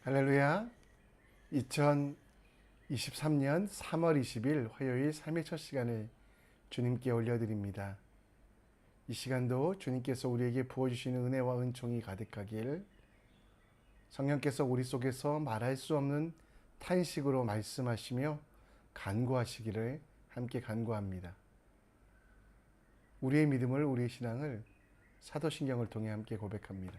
할렐루야. 2023년 3월 20일 화요일 삶의 첫 시간을 주님께 올려드립니다. 이 시간도 주님께서 우리에게 부어주시는 은혜와 은총이 가득하길, 성령께서 우리 속에서 말할 수 없는 탄식으로 말씀하시며 간구하시기를 함께 간구합니다. 우리의 믿음을, 우리의 신앙을 사도신경을 통해 함께 고백합니다.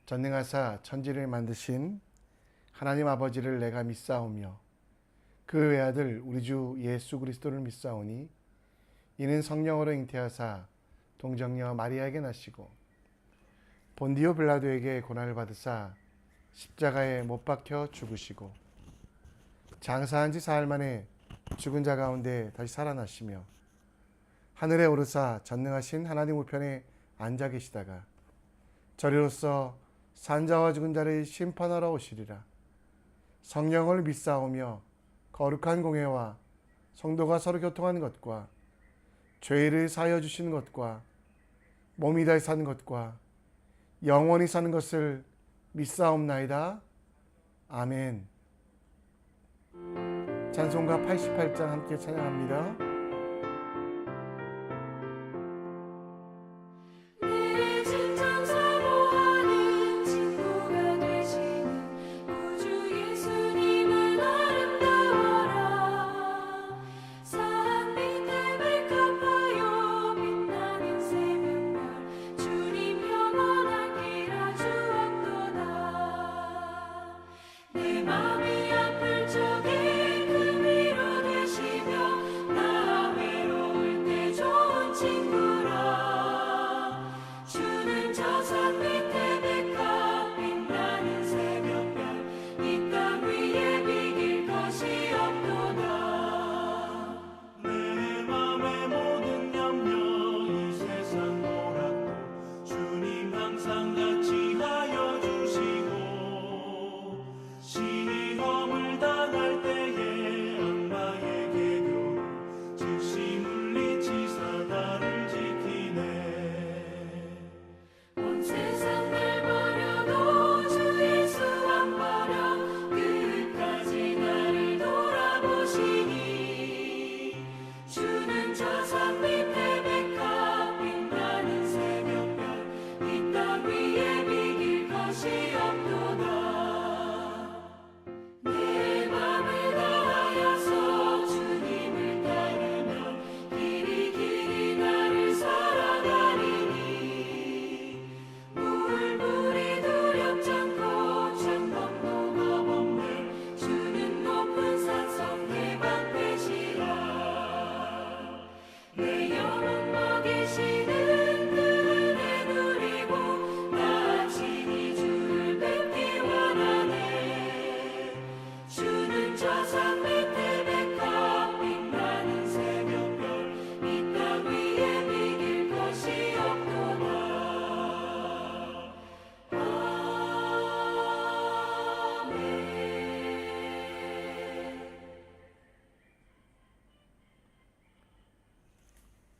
전능하사 천지를 만드신 하나님 아버지를 내가 믿사오며 그 외아들 우리 주 예수 그리스도를 믿사오니 이는 성령으로 잉태하사 동정녀 마리아에게 나시고 본디오 빌라도에게 고난을 받으사 십자가에 못 박혀 죽으시고 장사한 지 사흘 만에 죽은 자 가운데 다시 살아나시며 하늘에 오르사 전능하신 하나님 우편에 앉아 계시다가 저리로서 산자와 죽은 자를 심판하러 오시리라. 성령을 믿사오며 거룩한 공회와 성도가 서로 교통하는 것과 죄를 사하여 주시는 것과 몸이 다시 사는 것과 영원히 사는 것을 믿사옵나이다. 아멘. 찬송가 88장 함께 찬양합니다.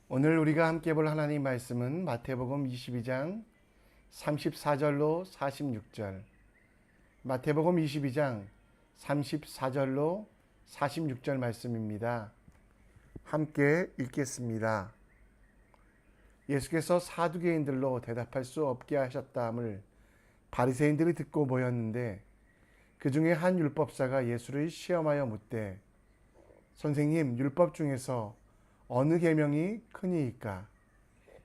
오늘 우리가 함께 볼 하나님 말씀은 마태복음 22장 34절로 46절, 마태복음 22장 34절로 46절 말씀입니다. 함께 읽겠습니다. 예수께서 사두개인들로 대답할 수 없게 하셨다함을 바리새인들이 듣고 모였는데 그 중에 한 율법사가 예수를 시험하여 묻되 선생님, 율법 중에서 어느 계명이 크니이까?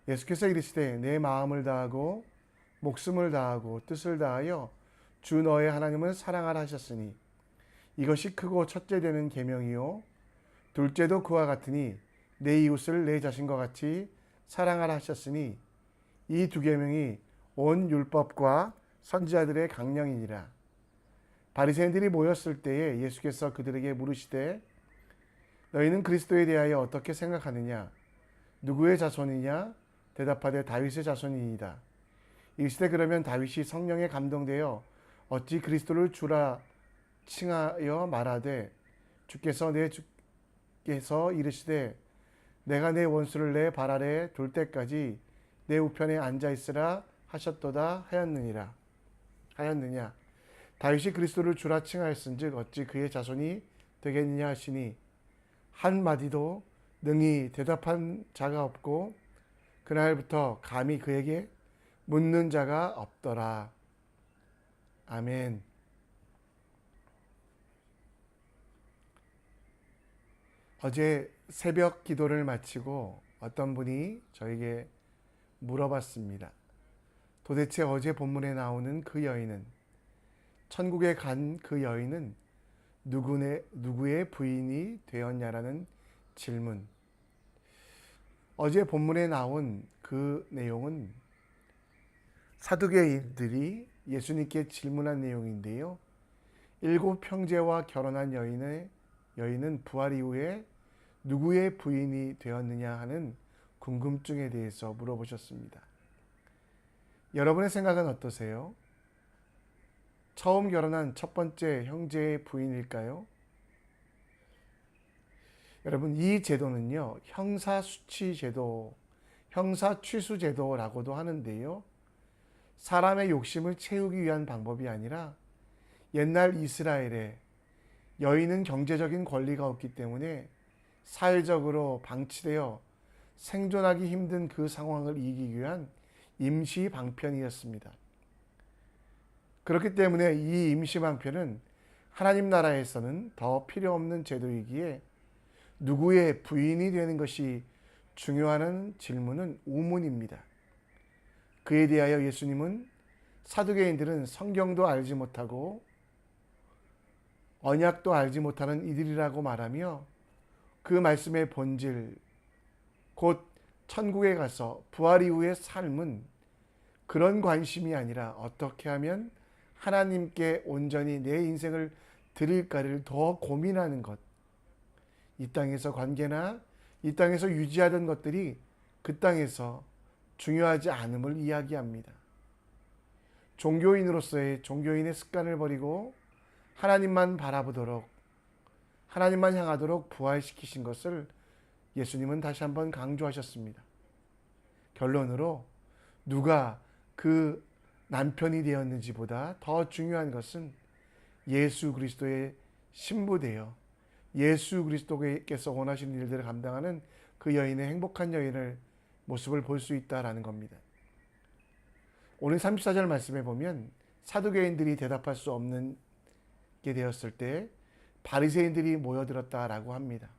예수께서 이르시되 내 마음을 다하고 목숨을 다하고 뜻을 다하여 주 너의 하나님을 사랑하라 하셨으니 이것이 크고 첫째 되는 계명이요 둘째도 그와 같으니 내 이웃을 내 자신과 같이 사랑하라 하셨으니 이 두 계명이 온 율법과 선지자들의 강령이니라. 바리새인들이 모였을 때에 예수께서 그들에게 물으시되 너희는 그리스도에 대하여 어떻게 생각하느냐? 누구의 자손이냐? 대답하되 다윗의 자손이니이다. 이르시되 그러면 다윗이 성령에 감동되어 어찌 그리스도를 주라 칭하여 말하되 주께서 이르시되 내가 내 원수를 내 발 아래 둘 때까지 내 우편에 앉아 있으라 하셨도다 하였느냐? 다윗이 그리스도를 주라 칭하였은즉 어찌 그의 자손이 되겠느냐 하시니 한 마디도 능히 대답한 자가 없고 그날부터 감히 그에게 묻는 자가 없더라. 아멘. 어제 새벽 기도를 마치고 어떤 분이 저에게 물어봤습니다. 도대체 어제 본문에 나오는 그 여인은, 천국에 간 그 여인은 누구의 부인이 되었냐라는 질문. 어제 본문에 나온 그 내용은 사두개인들이 예수님께 질문한 내용인데요. 7 형제와 결혼한 여인은 부활 이후에 누구의 부인이 되었느냐 하는 궁금증에 대해서 물어보셨습니다. 여러분의 생각은 어떠세요? 처음 결혼한 첫 번째 형제의 부인일까요? 여러분, 이 제도는요, 형사수치제도, 형사취수제도라고도 하는데요. 사람의 욕심을 채우기 위한 방법이 아니라 옛날 이스라엘에 여인은 경제적인 권리가 없기 때문에 사회적으로 방치되어 생존하기 힘든 그 상황을 이기기 위한 임시 방편이었습니다. 그렇기 때문에 이 임시 방편은 하나님 나라에서는 더 필요 없는 제도이기에 누구의 부인이 되는 것이 중요하는 질문은 우문입니다. 그에 대하여 예수님은 사두개인들은 성경도 알지 못하고 언약도 알지 못하는 이들이라고 말하며 그 말씀의 본질, 곧 천국에 가서 부활 이후의 삶은 그런 관심이 아니라 어떻게 하면 하나님께 온전히 내 인생을 드릴까를 더 고민하는 것. 이 땅에서 관계나 이 땅에서 유지하던 것들이 그 땅에서 중요하지 않음을 이야기합니다. 종교인으로서의 종교인의 습관을 버리고 하나님만 바라보도록, 하나님만 향하도록 부활시키신 것을 예수님은 다시 한번 강조하셨습니다. 결론으로 누가 그 남편이 되었는지보다 더 중요한 것은 예수 그리스도의 신부되어 예수 그리스도께서 원하시는 일들을 감당하는 그 여인의 행복한 여인을 모습을 볼 수 있다라는 겁니다. 오늘 34절 말씀에 보면 사두개인들이 대답할 수 없는 게 되었을 때 바리새인들이 모여들었다라고 합니다.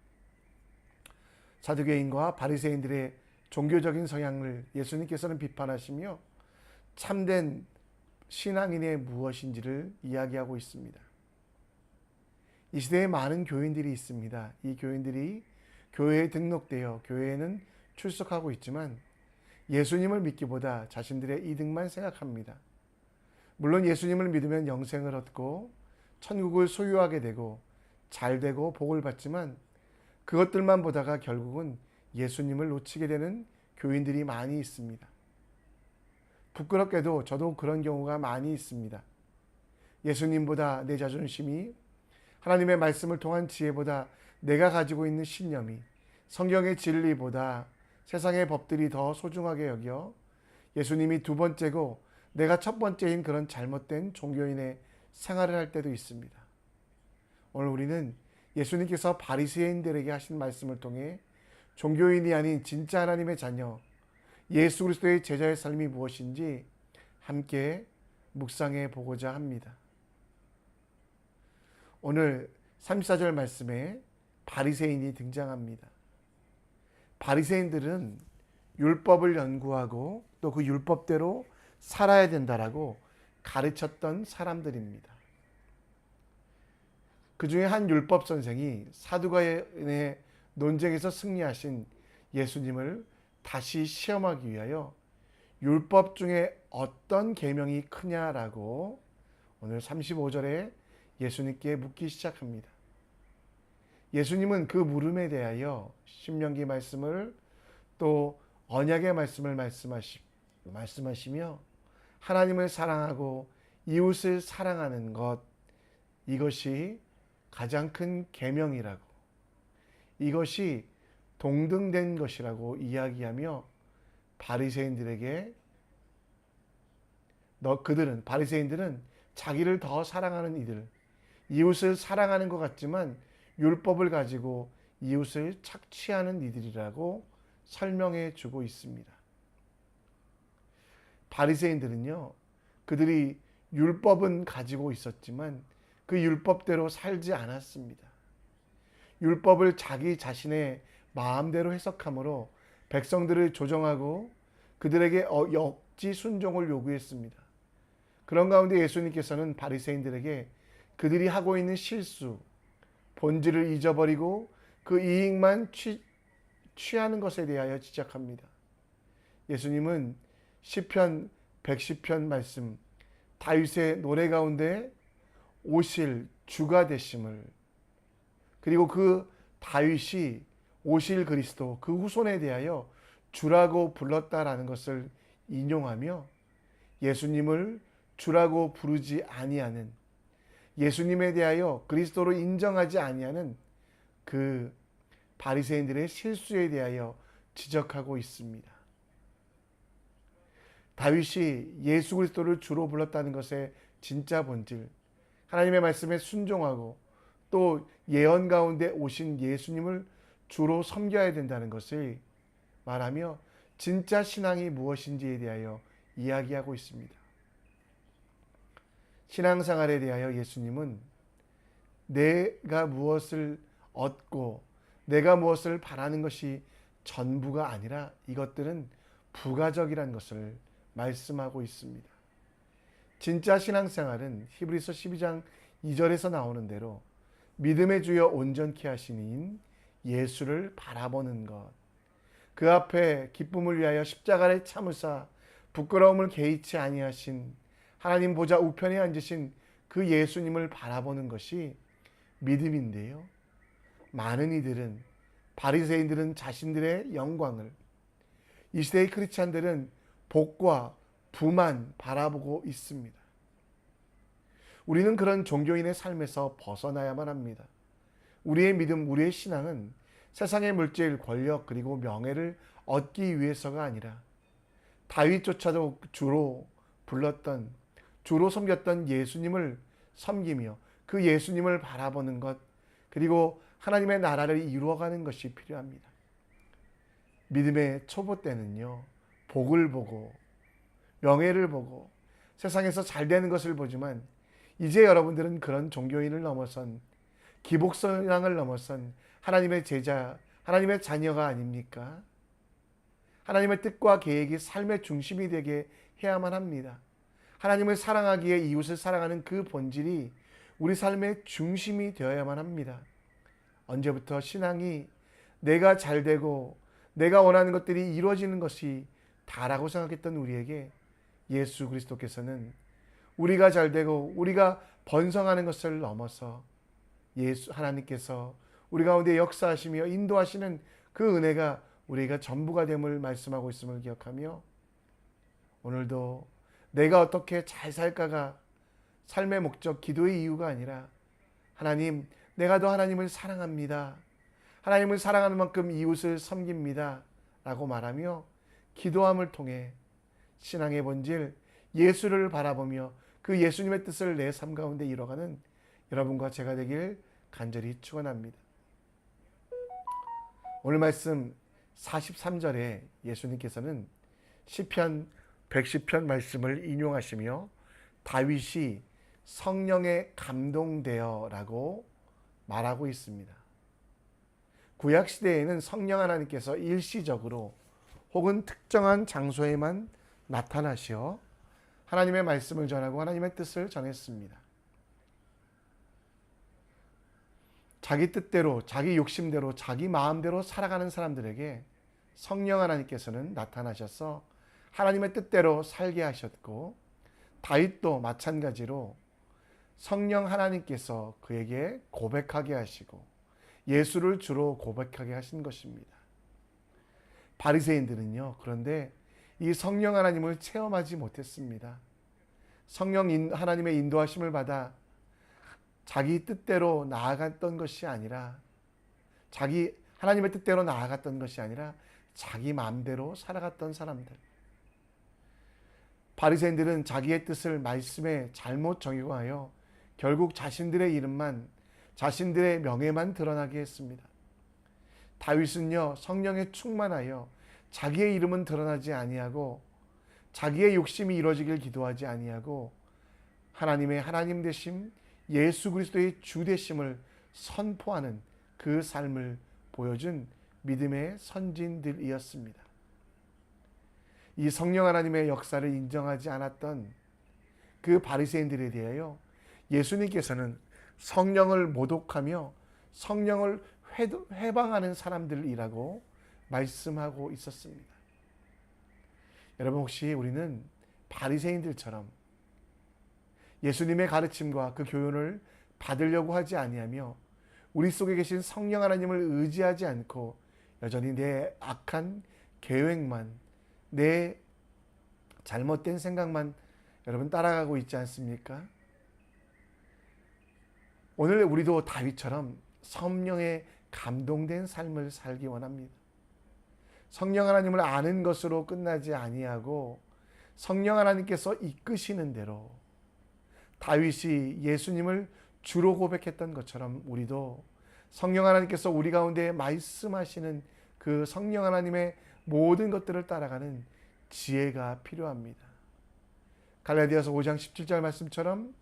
사두개인과 바리새인들의 종교적인 성향을 예수님께서는 비판하시며 참된 신앙인의 무엇인지를 이야기하고 있습니다. 이 시대에 많은 교인들이 있습니다. 이 교인들이 교회에 등록되어 교회에는 출석하고 있지만 예수님을 믿기보다 자신들의 이득만 생각합니다. 물론 예수님을 믿으면 영생을 얻고 천국을 소유하게 되고 잘되고 복을 받지만 그것들만 보다가 결국은 예수님을 놓치게 되는 교인들이 많이 있습니다. 부끄럽게도 저도 그런 경우가 많이 있습니다. 예수님보다 내 자존심이, 하나님의 말씀을 통한 지혜보다 내가 가지고 있는 신념이, 성경의 진리보다 세상의 법들이 더 소중하게 여겨 예수님이 두 번째고 내가 첫 번째인 그런 잘못된 종교인의 생활을 할 때도 있습니다. 오늘 우리는 예수님께서 바리새인들에게 하신 말씀을 통해 종교인이 아닌 진짜 하나님의 자녀, 예수 그리스도의 제자의 삶이 무엇인지 함께 묵상해 보고자 합니다. 오늘 34절 말씀에 바리새인이 등장합니다. 바리새인들은 율법을 연구하고 또 그 율법대로 살아야 된다라고 가르쳤던 사람들입니다. 그 중에 한 율법 선생이 사두가인의 논쟁에서 승리하신 예수님을 다시 시험하기 위하여 율법 중에 어떤 계명이 크냐라고 오늘 35절에 예수님께 묻기 시작합니다. 예수님은 그 물음에 대하여 신명기 말씀을 또 언약의 말씀을 말씀하시며 하나님을 사랑하고 이웃을 사랑하는 것, 이것이 가장 큰 계명이라고, 이것이 동등된 것이라고 이야기하며 바리새인들에게 바리새인들은 자기를 더 사랑하는 이들, 이웃을 사랑하는 것 같지만 율법을 가지고 이웃을 착취하는 이들이라고 설명해 주고 있습니다. 바리새인들은요, 그들이 율법은 가지고 있었지만 그 율법대로 살지 않았습니다. 율법을 자기 자신의 마음대로 해석함으로 백성들을 조정하고 그들에게 역지 순종을 요구했습니다. 그런 가운데 예수님께서는 바리새인들에게 그들이 하고 있는 실수, 본질을 잊어버리고 그 이익만 취하는 것에 대하여 지적합니다. 예수님은 시편 110편 말씀, 다윗의 노래 가운데 오실 주가 되심을, 그리고 그 다윗이 오실 그리스도 그 후손에 대하여 주라고 불렀다라는 것을 인용하며 예수님을 주라고 부르지 아니하는, 예수님에 대하여 그리스도로 인정하지 아니하는 그 바리새인들의 실수에 대하여 지적하고 있습니다. 다윗이 예수 그리스도를 주로 불렀다는 것의 진짜 본질, 하나님의 말씀에 순종하고 또 예언 가운데 오신 예수님을 주로 섬겨야 된다는 것을 말하며 진짜 신앙이 무엇인지에 대하여 이야기하고 있습니다. 신앙생활에 대하여 예수님은 내가 무엇을 얻고 내가 무엇을 바라는 것이 전부가 아니라 이것들은 부가적이라는 것을 말씀하고 있습니다. 진짜 신앙생활은 히브리서 12장 2절에서 나오는 대로 믿음의 주여 온전케 하시는 예수를 바라보는 것, 그 앞에 기쁨을 위하여 십자가를 참으사 부끄러움을 개의치 아니하신 하나님 보좌 우편에 앉으신 그 예수님을 바라보는 것이 믿음인데요. 많은 이들은, 바리새인들은 자신들의 영광을, 이 시대의 크리스찬들은 복과 부만 바라보고 있습니다. 우리는 그런 종교인의 삶에서 벗어나야만 합니다. 우리의 믿음, 우리의 신앙은 세상의 물질, 권력, 그리고 명예를 얻기 위해서가 아니라 다윗조차도 주로 불렀던, 주로 섬겼던 예수님을 섬기며 그 예수님을 바라보는 것, 그리고 하나님의 나라를 이루어가는 것이 필요합니다. 믿음의 초보 때는요, 복을 보고 명예를 보고 세상에서 잘 되는 것을 보지만 이제 여러분들은 그런 종교인을 넘어선, 기복신앙을 넘어선 하나님의 제자, 하나님의 자녀가 아닙니까? 하나님의 뜻과 계획이 삶의 중심이 되게 해야만 합니다. 하나님을 사랑하기에 이웃을 사랑하는 그 본질이 우리 삶의 중심이 되어야만 합니다. 언제부터 신앙이 내가 잘 되고 내가 원하는 것들이 이루어지는 것이 다라고 생각했던 우리에게 예수 그리스도께서는 우리가 잘 되고 우리가 번성하는 것을 넘어서 하나님께서 우리 가운데 역사하시며 인도하시는 그 은혜가 우리가 전부가 됨을 말씀하고 있음을 기억하며 오늘도 내가 어떻게 잘 살까가 삶의 목적, 기도의 이유가 아니라 하나님, 내가 더 하나님을 사랑합니다. 하나님을 사랑하는 만큼 이웃을 섬깁니다. 라고 말하며 기도함을 통해 신앙의 본질, 예수를 바라보며 그 예수님의 뜻을 내 삶 가운데 이뤄가는 여러분과 제가 되길 간절히 축원합니다. 오늘 말씀 43절에 예수님께서는 시편 110편 말씀을 인용하시며 다윗이 성령에 감동되어라고 말하고 있습니다. 구약 시대에는 성령 하나님께서 일시적으로 혹은 특정한 장소에만 나타나시어 하나님의 말씀을 전하고 하나님의 뜻을 전했습니다. 자기 뜻대로, 자기 욕심대로, 자기 마음대로 살아가는 사람들에게 성령 하나님께서는 나타나셔서 하나님의 뜻대로 살게 하셨고, 다윗도 마찬가지로 성령 하나님께서 그에게 고백하게 하시고 예수를 주로 고백하게 하신 것입니다. 바리새인들은요, 그런데 이 성령 하나님을 체험하지 못했습니다. 성령 하나님의 인도하심을 받아 자기 뜻대로 나아갔던 것이 아니라, 하나님의 뜻대로 나아갔던 것이 아니라 자기 마음대로 살아갔던 사람들. 바리새인들은 자기의 뜻을 말씀에 잘못 적용하여 결국 자신들의 이름만, 자신들의 명예만 드러나게 했습니다. 다윗은요, 성령에 충만하여 자기의 이름은 드러나지 아니하고 자기의 욕심이 이루어지길 기도하지 아니하고 하나님의 하나님 되심, 예수 그리스도의 주 되심을 선포하는 그 삶을 보여준 믿음의 선진들이었습니다. 이 성령 하나님의 역사를 인정하지 않았던 그 바리새인들에 대하여 예수님께서는 성령을 모독하며 성령을 회방하는 사람들이라고 말씀하고 있었습니다. 여러분, 혹시 우리는 바리새인들처럼 예수님의 가르침과 그 교훈을 받으려고 하지 아니하며 우리 속에 계신 성령 하나님을 의지하지 않고 여전히 내 악한 계획만, 내 잘못된 생각만 여러분 따라가고 있지 않습니까? 오늘 우리도 다윗처럼 성령에 감동된 삶을 살기 원합니다. 성령 하나님을 아는 것으로 끝나지 아니하고 성령 하나님께서 이끄시는 대로 다윗이 예수님을 주로 고백했던 것처럼 우리도 성령 하나님께서 우리 가운데 말씀하시는 그 성령 하나님의 모든 것들을 따라가는 지혜가 필요합니다. 갈라디아서 5장 17절 말씀처럼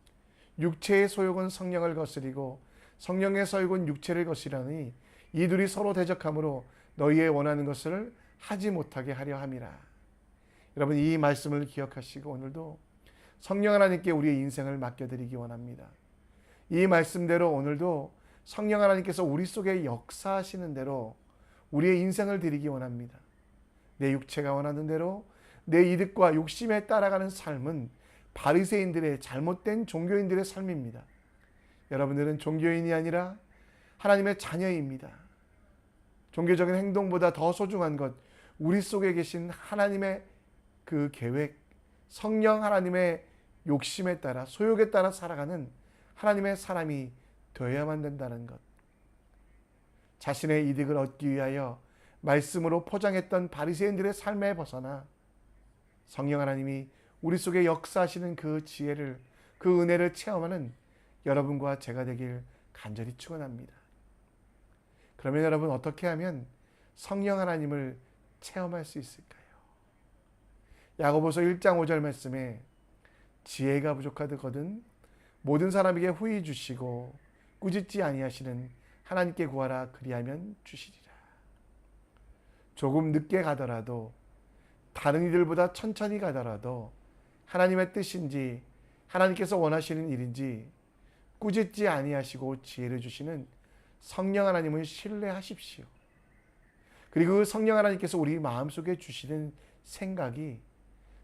육체의 소욕은 성령을 거스리고 성령의 소욕은 육체를 거스리니 이 둘이 서로 대적하므로 너희의 원하는 것을 하지 못하게 하려 함이라. 여러분, 이 말씀을 기억하시고 오늘도 성령 하나님께 우리의 인생을 맡겨드리기 원합니다. 이 말씀대로 오늘도 성령 하나님께서 우리 속에 역사하시는 대로 우리의 인생을 드리기 원합니다. 내 육체가 원하는 대로 내 이득과 욕심에 따라가는 삶은 바리새인들의 잘못된 종교인들의 삶입니다. 여러분들은 종교인이 아니라 하나님의 자녀입니다. 종교적인 행동보다 더 소중한 것, 우리 속에 계신 하나님의 그 계획, 성령 하나님의 욕심에 따라, 소욕에 따라 살아가는 하나님의 사람이 되어야만 된다는 것. 자신의 이득을 얻기 위하여 말씀으로 포장했던 바리새인들의 삶에 벗어나 성령 하나님이 우리 속에 역사하시는 그 지혜를, 그 은혜를 체험하는 여러분과 제가 되길 간절히 축원합니다. 그러면 여러분, 어떻게 하면 성령 하나님을 체험할 수 있을까요? 야고보서 1장 5절 말씀에 지혜가 부족하거든 모든 사람에게 후히 주시고 꾸짖지 아니하시는 하나님께 구하라 그리하면 주시리라. 조금 늦게 가더라도, 다른 이들보다 천천히 가더라도 하나님의 뜻인지 하나님께서 원하시는 일인지 꾸짖지 아니하시고 지혜를 주시는 성령 하나님을 신뢰하십시오. 그리고 그 성령 하나님께서 우리 마음속에 주시는 생각이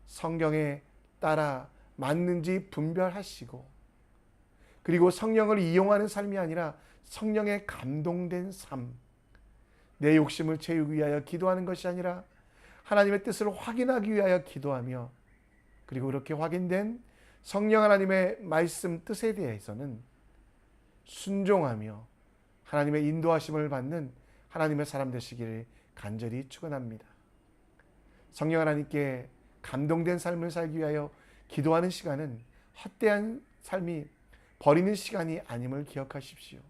성경에 따라 맞는지 분별하시고, 그리고 성령을 이용하는 삶이 아니라 성령에 감동된 삶, 내 욕심을 채우기 위하여 기도하는 것이 아니라 하나님의 뜻을 확인하기 위하여 기도하며, 그리고 그렇게 확인된 성령 하나님의 말씀 뜻에 대해서는 순종하며 하나님의 인도하심을 받는 하나님의 사람 되시기를 간절히 축원합니다. 성령 하나님께 감동된 삶을 살기 위하여 기도하는 시간은 헛되한 삶이 버리는 시간이 아님을 기억하십시오.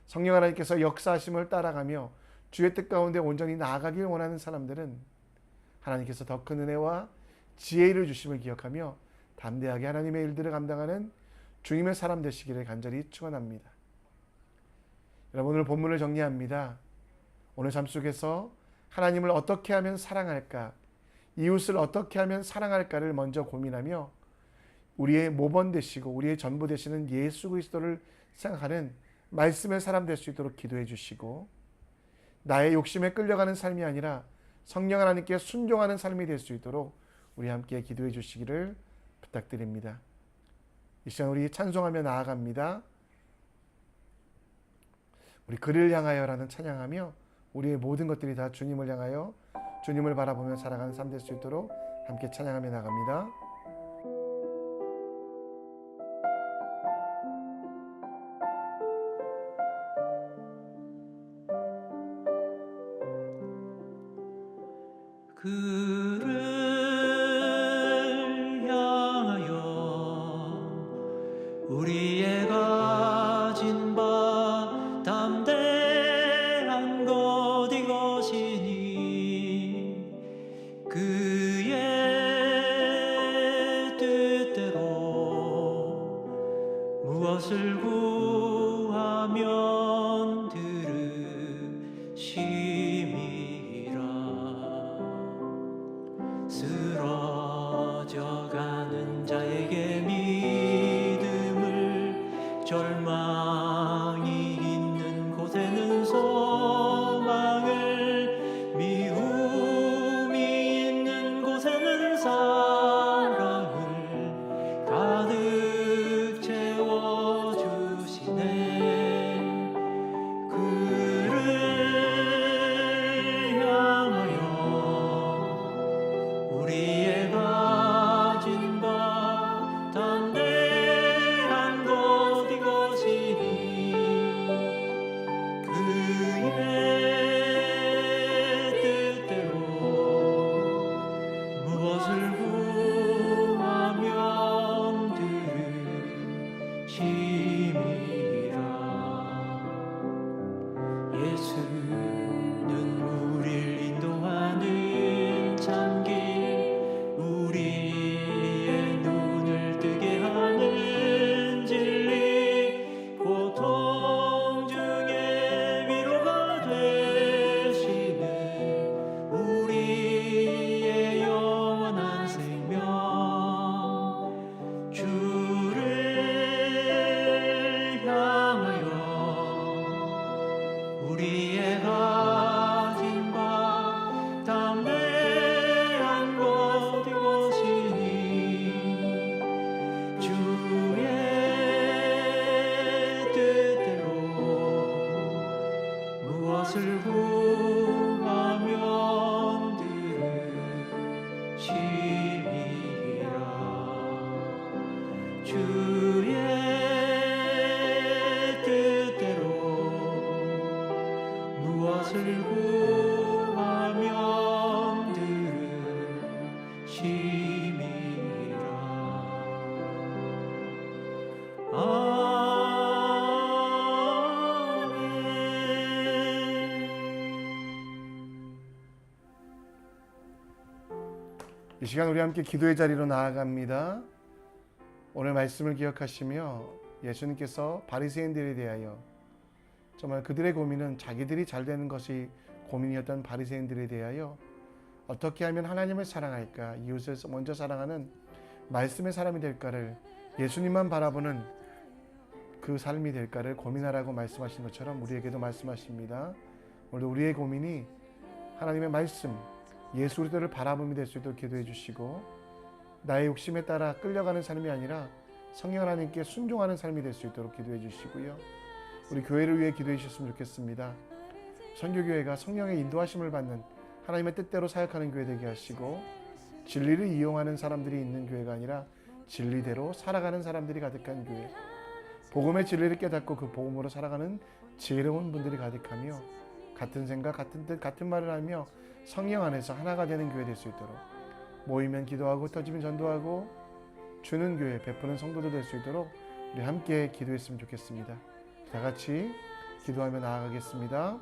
성령 하나님께서 역사하심을 따라가며 주의 뜻 가운데 온전히 나아가길 원하는 사람들은 하나님께서 더 큰 은혜와 지혜를 주심을 기억하며 담대하게 하나님의 일들을 감당하는 주님의 사람 되시기를 간절히 축원합니다. 여러분, 오늘 본문을 정리합니다. 오늘 삶 속에서 하나님을 어떻게 하면 사랑할까, 이웃을 어떻게 하면 사랑할까를 먼저 고민하며 우리의 모범 되시고 우리의 전부 되시는 예수 그리스도를 생각하는 말씀의 사람 될 수 있도록 기도해 주시고, 나의 욕심에 끌려가는 삶이 아니라 성령 하나님께 순종하는 삶이 될 수 있도록 우리 함께 기도해 주시기를 부탁드립니다. 이 시간 우리 찬송하며 나아갑니다. 우리 그를 향하여라는 찬양하며 우리의 모든 것들이 다 주님을 향하여, 주님을 바라보며 살아가는 삶 될 수 있도록 함께 찬양하며 나갑니다. 그를 구하면 들으심이라. 이 시간 우리 함께 기도의 자리로 나아갑니다. 오늘 말씀을 기억하시며 예수님께서 바리새인들에 대하여 정말 그들의 고민은 자기들이 잘 되는 것이 고민이었던 바리새인들에 대하여 어떻게 하면 하나님을 사랑할까, 이웃을 먼저 사랑하는 말씀의 사람이 될까를, 예수님만 바라보는 그 삶이 될까를 고민하라고 말씀하신 것처럼 우리에게도 말씀하십니다. 오늘도 우리의 고민이 하나님의 말씀, 예수 그리스도를 바라봄이 될 수 있도록 기도해 주시고, 나의 욕심에 따라 끌려가는 삶이 아니라 성령 하나님께 순종하는 삶이 될 수 있도록 기도해 주시고요. 우리 교회를 위해 기도해 주셨으면 좋겠습니다. 선교교회가 성령의 인도하심을 받는 하나님의 뜻대로 사역하는 교회 되게 하시고, 진리를 이용하는 사람들이 있는 교회가 아니라 진리대로 살아가는 사람들이 가득한 교회, 복음의 진리를 깨닫고 그 복음으로 살아가는 지혜로운 분들이 가득하며 같은 생각, 같은 뜻, 같은 말을 하며 성령 안에서 하나가 되는 교회 될 수 있도록, 모이면 기도하고 터지면 전도하고 주는 교회, 베푸는 성도들 될 수 있도록 우리 함께 기도했으면 좋겠습니다. 다 같이 기도하며 나아가겠습니다.